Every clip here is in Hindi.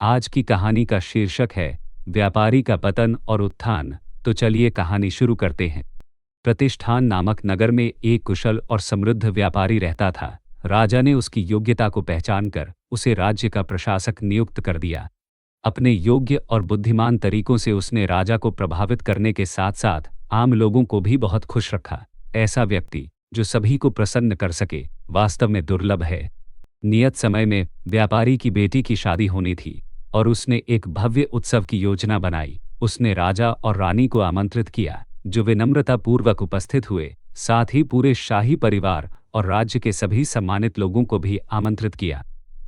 आज की कहानी का शीर्षक है व्यापारी का पतन और उत्थान। तो चलिए कहानी शुरू करते हैं। प्रतिष्ठान नामक नगर में एक कुशल और समृद्ध व्यापारी रहता था। राजा ने उसकी योग्यता को पहचान कर उसे राज्य का प्रशासक नियुक्त कर दिया। अपने योग्य और बुद्धिमान तरीकों से उसने राजा को प्रभावित करने के साथ साथ आम लोगों को भी बहुत खुश रखा। ऐसा व्यक्ति जो सभी को प्रसन्न कर सके वास्तव में दुर्लभ है। नियत समय में व्यापारी की बेटी की शादी होनी थी और उसने एक भव्य उत्सव की योजना बनाई। उसने राजा और रानी को आमंत्रित किया, जो विनम्रतापूर्वक उपस्थित हुए। साथ ही पूरे शाही परिवार और राज्य के सभी सम्मानित लोगों को भी आमंत्रित किया।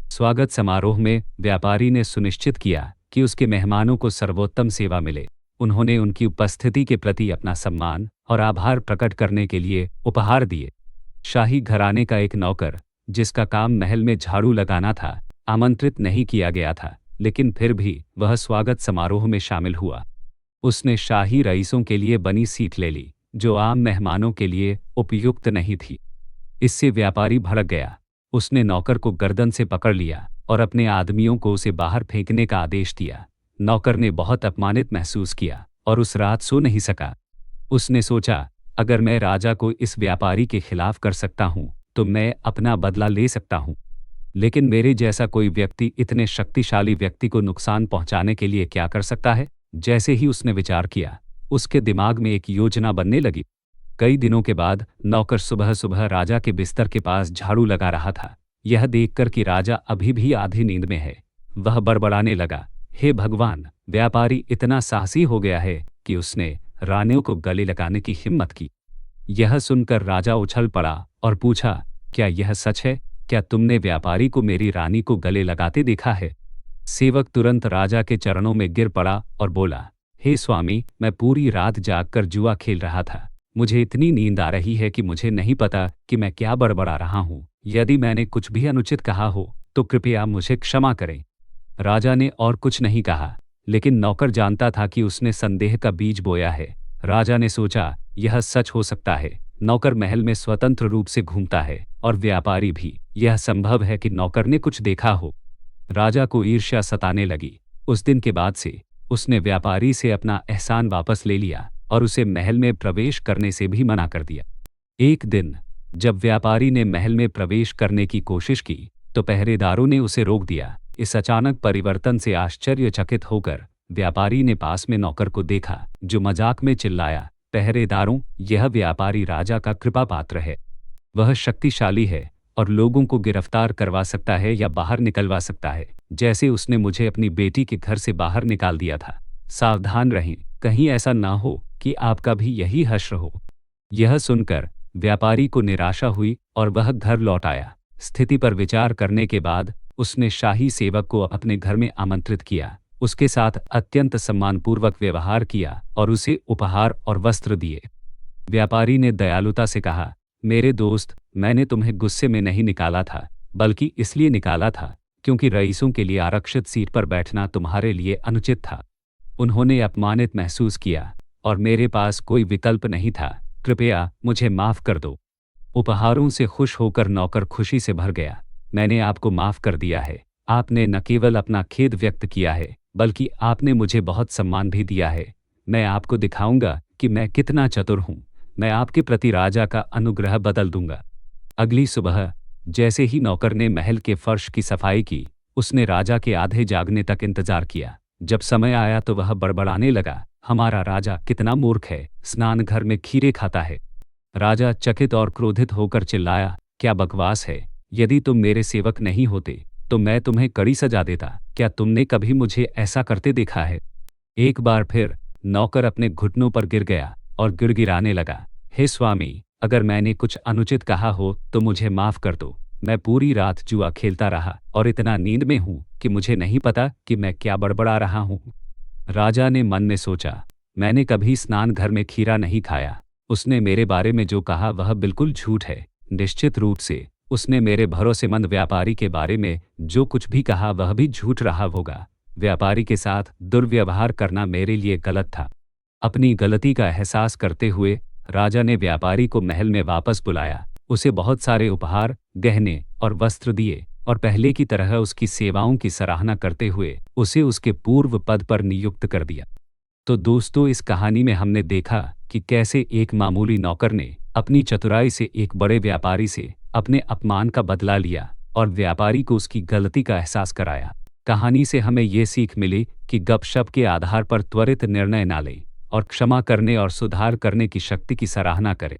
स्वागत समारोह में व्यापारी ने सुनिश्चित किया कि उसके मेहमानों को सर्वोत्तम सेवा मिले। उन्होंने उनकी उपस्थिति के प्रति अपना सम्मान और आभार प्रकट करने के लिए उपहार दिए। शाही घराने का एक नौकर, जिसका काम महल में झाड़ू लगाना था, आमंत्रित नहीं किया गया था, लेकिन फिर भी वह स्वागत समारोह में शामिल हुआ। उसने शाही रईसों के लिए बनी सीट ले ली, जो आम मेहमानों के लिए उपयुक्त नहीं थी। इससे व्यापारी भड़क गया। उसने नौकर को गर्दन से पकड़ लिया और अपने आदमियों को उसे बाहर फेंकने का आदेश दिया। नौकर ने बहुत अपमानित महसूस किया और उस रात सो नहीं सका। उसने सोचा, अगर मैं राजा को इस व्यापारी के खिलाफ कर सकता हूँ तो मैं अपना बदला ले सकता हूँ, लेकिन मेरे जैसा कोई व्यक्ति इतने शक्तिशाली व्यक्ति को नुकसान पहुंचाने के लिए क्या कर सकता है। जैसे ही उसने विचार किया, उसके दिमाग में एक योजना बनने लगी। कई दिनों के बाद नौकर सुबह सुबह राजा के बिस्तर के पास झाड़ू लगा रहा था। यह देखकर कि राजा अभी भी आधी नींद में है, वह बड़बड़ाने लगा, हे भगवान, व्यापारी इतना साहसी हो गया है कि उसने रानियों को गले लगाने की हिम्मत की। यह सुनकर राजा उछल पड़ा और पूछा, क्या यह सच है? क्या तुमने व्यापारी को मेरी रानी को गले लगाते देखा है? सेवक तुरंत राजा के चरणों में गिर पड़ा और बोला, हे स्वामी, मैं पूरी रात जागकर जुआ खेल रहा था। मुझे इतनी नींद आ रही है कि मुझे नहीं पता कि मैं क्या बड़बड़ा रहा हूँ। यदि मैंने कुछ भी अनुचित कहा हो तो कृपया मुझे क्षमा करें। राजा ने और कुछ नहीं कहा, लेकिन नौकर जानता था कि उसने संदेह का बीज बोया है। राजा ने सोचा, यह सच हो सकता है। नौकर महल में स्वतंत्र रूप से घूमता है और व्यापारी भी। यह संभव है कि नौकर ने कुछ देखा हो। राजा को ईर्ष्या सताने लगी। उस दिन के बाद से उसने व्यापारी से अपना एहसान वापस ले लिया और उसे महल में प्रवेश करने से भी मना कर दिया। एक दिन जब व्यापारी ने महल में प्रवेश करने की कोशिश की तो पहरेदारों ने उसे रोक दिया। इस अचानक परिवर्तन से आश्चर्यचकित होकर व्यापारी ने पास में नौकर को देखा, जो मजाक में चिल्लाया, पहरेदारों, यह व्यापारी राजा का कृपा पात्र है। वह शक्तिशाली है और लोगों को गिरफ्तार करवा सकता है या बाहर निकलवा सकता है, जैसे उसने मुझे अपनी बेटी के घर से बाहर निकाल दिया था। सावधान रहें, कहीं ऐसा ना हो कि आपका भी यही हश्र हो। यह सुनकर व्यापारी को निराशा हुई और वह घर लौट आया। स्थिति पर विचार करने के बाद उसने शाही सेवक को अपने घर में आमंत्रित किया, उसके साथ अत्यंत सम्मानपूर्वक व्यवहार किया और उसे उपहार और वस्त्र दिए। व्यापारी ने दयालुता से कहा, मेरे दोस्त, मैंने तुम्हें गुस्से में नहीं निकाला था, बल्कि इसलिए निकाला था क्योंकि रईसों के लिए आरक्षित सीट पर बैठना तुम्हारे लिए अनुचित था। उन्होंने अपमानित महसूस किया और मेरे पास कोई विकल्प नहीं था। कृपया मुझे माफ कर दो। उपहारों से खुश होकर नौकर खुशी से भर गया। मैंने आपको माफ कर दिया है। आपने न केवल अपना खेद व्यक्त किया है, बल्कि आपने मुझे बहुत सम्मान भी दिया है। मैं आपको दिखाऊंगा कि मैं कितना चतुर हूँ। मैं आपके प्रति राजा का अनुग्रह बदल दूंगा। अगली सुबह जैसे ही नौकर ने महल के फर्श की सफाई की, उसने राजा के आधे जागने तक इंतजार किया। जब समय आया तो वह बड़बड़ाने लगा, हमारा राजा कितना मूर्ख है, स्नान घर में खीरे खाता है। राजा चकित और क्रोधित होकर चिल्लाया, क्या बकवास है? यदि तुम मेरे सेवक नहीं होते तो मैं तुम्हें कड़ी सजा देता। क्या तुमने कभी मुझे ऐसा करते देखा है? एक बार फिर नौकर अपने घुटनों पर गिर गया और गिड़गिड़ाने लगा, हे स्वामी, अगर मैंने कुछ अनुचित कहा हो तो मुझे माफ कर दो। मैं पूरी रात जुआ खेलता रहा और इतना नींद में हूँ कि मुझे नहीं पता कि मैं क्या बड़बड़ा रहा हूँ। राजा ने मन में सोचा, मैंने कभी स्नान घर में खीरा नहीं खाया। उसने मेरे बारे में जो कहा वह बिल्कुल झूठ है। निश्चित रूप से उसने मेरे भरोसेमंद व्यापारी के बारे में जो कुछ भी कहा वह भी झूठ रहा होगा। व्यापारी के साथ दुर्व्यवहार करना मेरे लिए गलत था। अपनी गलती का एहसास करते हुए राजा ने व्यापारी को महल में वापस बुलाया। उसे बहुत सारे उपहार, गहने और वस्त्र दिए और पहले की तरह उसकी सेवाओं की सराहना करते हुए उसे उसके पूर्व पद पर नियुक्त कर दिया। तो दोस्तों, इस कहानी में हमने देखा कि कैसे एक मामूली नौकर ने अपनी चतुराई से एक बड़े व्यापारी से अपने अपमान का बदला लिया और व्यापारी को उसकी गलती का एहसास कराया। कहानी से हमें ये सीख मिली कि गपशप के आधार पर त्वरित निर्णय ना लें और क्षमा करने और सुधार करने की शक्ति की सराहना करें।